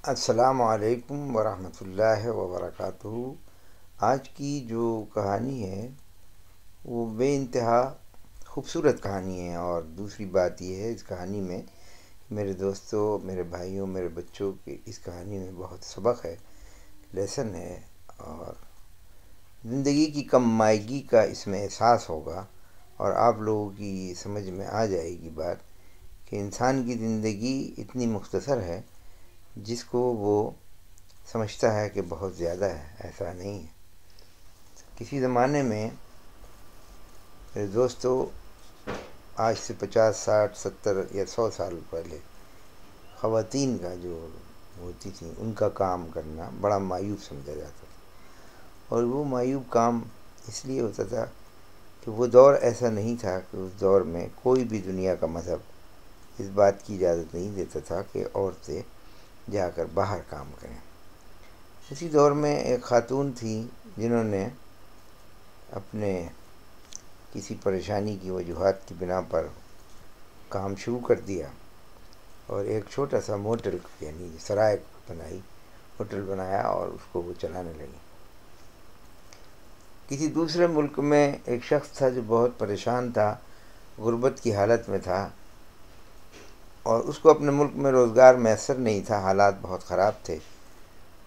السلام علیکم ورحمۃ اللہ وبرکاتہ۔ آج کی جو کہانی ہے وہ بے انتہا خوبصورت کہانی ہے، اور دوسری بات یہ ہے اس کہانی میں میرے دوستوں، میرے بھائیوں، میرے بچوں کی اس کہانی میں بہت سبق ہے، لیسن ہے، اور زندگی کی کم مائگی کا اس میں احساس ہوگا، اور آپ لوگوں کی سمجھ میں آ جائے گی بات کہ انسان کی زندگی اتنی مختصر ہے جس کو وہ سمجھتا ہے کہ بہت زیادہ ہے، ایسا نہیں ہے۔ کسی زمانے میں میرے دوستو، آج سے 50 60 70 یا 100 سال پہلے خواتین کا جو ہوتی تھیں ان کا کام کرنا بڑا معیوب سمجھا جاتا تھا، اور وہ معیوب کام اس لیے ہوتا تھا کہ وہ دور ایسا نہیں تھا کہ اس دور میں کوئی بھی دنیا کا مذہب اس بات کی اجازت نہیں دیتا تھا کہ عورتیں جا کر باہر کام کریں۔ اسی دور میں ایک خاتون تھی جنہوں نے اپنے کسی پریشانی کی وجوہات کی بنا پر کام شروع کر دیا، اور ایک چھوٹا سا موٹل یعنی سرائے بنائی، ہوٹل بنایا، اور اس کو وہ چلانے لگی۔ کسی دوسرے ملک میں ایک شخص تھا جو بہت پریشان تھا، غربت کی حالت میں تھا، اور اس کو اپنے ملک میں روزگار میسر نہیں تھا، حالات بہت خراب تھے۔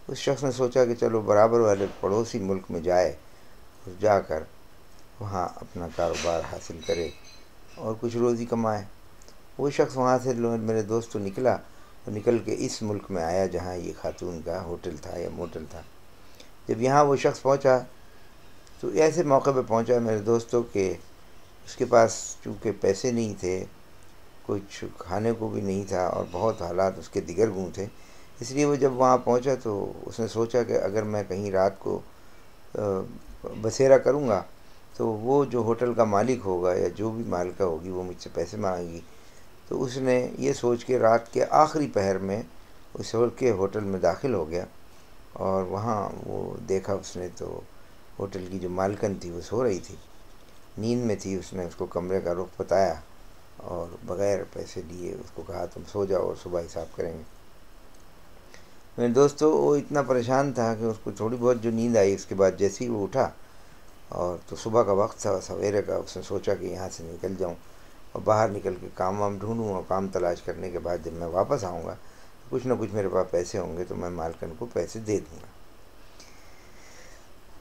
اس شخص نے سوچا کہ چلو برابر والے پڑوسی ملک میں جا کر وہاں اپنا کاروبار حاصل کرے اور کچھ روزی کمائے۔ وہ شخص وہاں سے میرے دوست تو نکل کے اس ملک میں آیا جہاں یہ خاتون کا ہوٹل تھا یا موٹل تھا۔ جب یہاں وہ شخص پہنچا تو ایسے موقع پہ پہنچا میرے دوستوں کہ اس کے پاس چونکہ پیسے نہیں تھے، کچھ کھانے کو بھی نہیں تھا، اور بہت حالات اس کے دیگر گوں تھے، اس لیے وہ جب وہاں پہنچا تو اس نے سوچا کہ اگر میں کہیں رات کو بسیرا کروں گا تو وہ جو ہوٹل کا مالک ہوگا یا جو بھی مالکہ ہوگی وہ مجھ سے پیسے مانگے گی۔ تو اس نے یہ سوچ کے رات کے آخری پہر میں اس کے ہوٹل میں داخل ہو گیا، اور وہاں وہ دیکھا اس نے تو ہوٹل کی جو مالکن تھی وہ سو رہی تھی، نیند میں تھی۔ اس نے اس کو کمرے کا رخ بتایا اور بغیر پیسے لیے اس کو کہا تم سو جاؤ اور صبح حساب کریں گے۔ میرے دوستو، وہ اتنا پریشان تھا کہ اس کو تھوڑی بہت جو نیند آئی، اس کے بعد جیسے ہی وہ اٹھا اور تو صبح کا وقت تھا، سویرے کا، اس نے سوچا کہ یہاں سے نکل جاؤں اور باہر نکل کے کام وام ڈھونڈوں، اور کام تلاش کرنے کے بعد جب میں واپس آؤں گا کچھ نہ کچھ میرے پاس پیسے ہوں گے تو میں مالکن کو پیسے دے دوں گا۔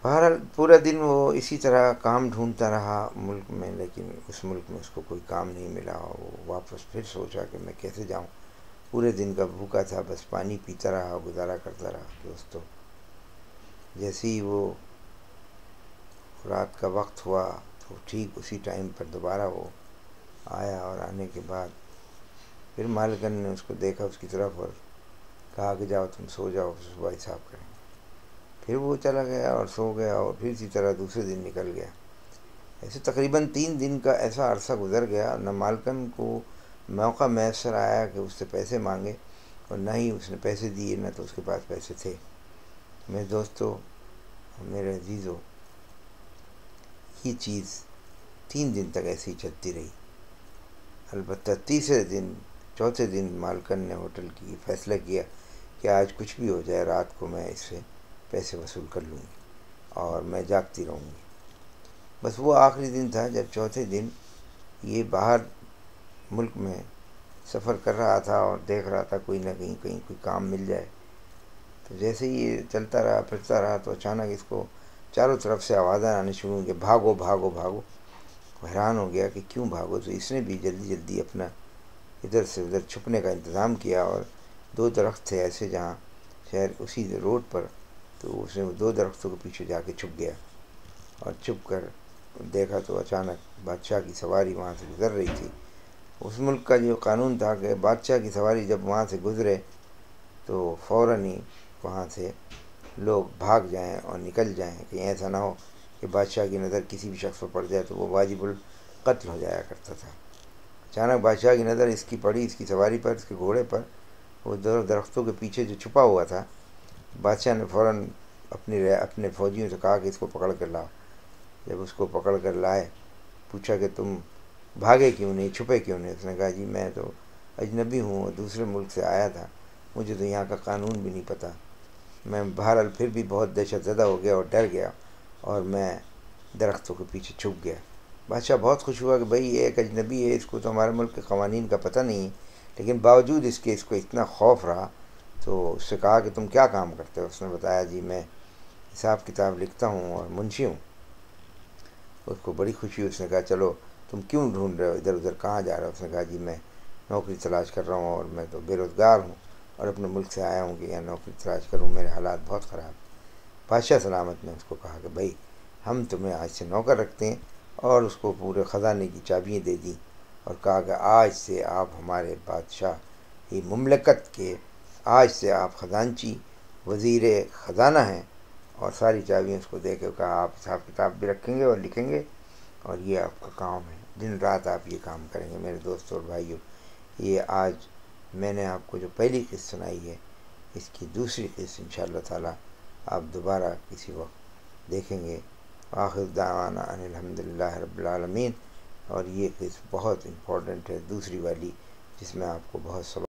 بہرحال پورا دن وہ اسی طرح کام ڈھونڈتا رہا ملک میں، لیکن اس ملک میں اس کو کوئی کام نہیں ملا۔ وہ واپس پھر سوچا کہ میں کیسے جاؤں، پورے دن کا بھوکا تھا، بس پانی پیتا رہا، گزارا کرتا رہا۔ دوستو، جیسے ہی وہ رات کا وقت ہوا تو ٹھیک اسی ٹائم پر دوبارہ وہ آیا، اور آنے کے بعد پھر مالکن نے اس کو دیکھا اس کی طرف اور کہا کہ جاؤ تم سو جاؤ، صبح حساب کریں گے۔ پھر وہ چلا گیا اور سو گیا، اور پھر اسی طرح دوسرے دن نکل گیا۔ ایسے تقریباً 3 دن کا ایسا عرصہ گزر گیا، نہ مالکن کو موقع میسر آیا کہ اس سے پیسے مانگے، اور نہ ہی اس نے پیسے دیے، نہ تو اس کے پاس پیسے تھے۔ میرے دوستو، میرے عزیزو، یہ چیز 3 دن تک ایسی ہی چلتی رہی۔ البتہ تیسرے دن، چوتھے دن مالکن نے ہوٹل کی فیصلہ کیا کہ آج کچھ بھی ہو جائے رات کو میں اس سے پیسے وصول کر لوں گی اور میں جاگتی رہوں گی۔ بس وہ آخری دن تھا جب چوتھے دن یہ باہر ملک میں سفر کر رہا تھا اور دیکھ رہا تھا کوئی نہ کہیں کوئی کام مل جائے۔ تو جیسے ہی یہ چلتا رہا پھرتا رہا تو اچانک اس کو چاروں طرف سے آوازیں آنے شروع ہوئی کہ بھاگو بھاگو بھاگو۔ حیران ہو گیا کہ کیوں بھاگو، تو اس نے بھی جلدی جلدی اپنا ادھر سے ادھر چھپنے کا انتظام کیا، اور 2 درخت تھے ایسے جہاں شہر اسی روڈ پر، تو اس نے 2 درختوں کے پیچھے جا کے چھپ گیا، اور چھپ کر دیکھا تو اچانک بادشاہ کی سواری وہاں سے گزر رہی تھی۔ اس ملک کا جو قانون تھا کہ بادشاہ کی سواری جب وہاں سے گزرے تو فوراً ہی وہاں سے لوگ بھاگ جائیں اور نکل جائیں، کہیں ایسا نہ ہو کہ بادشاہ کی نظر کسی بھی شخص پر پڑ جائے تو وہ واجب القتل ہو جایا کرتا تھا۔ اچانک بادشاہ کی نظر اس کی پڑی، اس کی سواری پر، اس کے گھوڑے پر، وہ 2 درختوں کے پیچھے جو چھپا ہوا تھا۔ بادشاہ نے فوراً اپنے فوجیوں سے کہا کہ اس کو پکڑ کر لاؤ۔ جب اس کو پکڑ کر لائے، پوچھا کہ تم بھاگے کیوں نہیں، چھپے کیوں نہیں؟ اس نے کہا جی میں تو اجنبی ہوں اور دوسرے ملک سے آیا تھا، مجھے تو یہاں کا قانون بھی نہیں پتہ. میں بہرحال پھر بھی بہت دہشت زدہ ہو گیا اور ڈر گیا اور میں درختوں کے پیچھے چھپ گیا. بادشاہ بہت خوش ہوا کہ بھائی یہ ایک اجنبی ہے، اس کو تو ہمارے ملک کے قوانین کا پتہ نہیں، لیکن باوجود اس کے اس کو اتنا خوف رہا. تو اس سے کہا کہ تم کیا کام کرتے ہو؟ اس نے بتایا جی میں حساب کتاب لکھتا ہوں اور منشی ہوں. اس کو بڑی خوشی ہوئی. اس نے کہا چلو تم کیوں ڈھونڈ رہے ہو ادھر ادھر، کہاں جا رہے ہو؟ اس نے کہا جی میں نوکری تلاش کر رہا ہوں اور میں تو بے روزگار ہوں اور اپنے ملک سے آیا ہوں کہ یہاں نوکری تلاش کروں، میرے حالات بہت خراب. بادشاہ سلامت نے اس کو کہا کہ بھائی ہم تمہیں آج سے نوکر رکھتے ہیں، اور اس کو پورے خزانے کی چابیاں دے دیں اور کہا کہ آج سے آپ ہمارے بادشاہ ہی مملکت کے، آج سے آپ خزانچی وزیر خزانہ ہیں. اور ساری چابیاں اس کو دے کے کہا آپ حساب کتاب بھی رکھیں گے اور لکھیں گے، اور یہ آپ کا کام ہے، دن رات آپ یہ کام کریں گے. میرے دوستوں اور بھائیوں، یہ آج میں نے آپ کو جو پہلی قسط سنائی ہے، اس کی دوسری قسط انشاءاللہ تعالی آپ دوبارہ کسی وقت دیکھیں گے. آخر دعوانا ان الحمدللہ رب العالمین. اور یہ قسط بہت امپورٹنٹ ہے، دوسری والی، جس میں آپ کو بہت سبق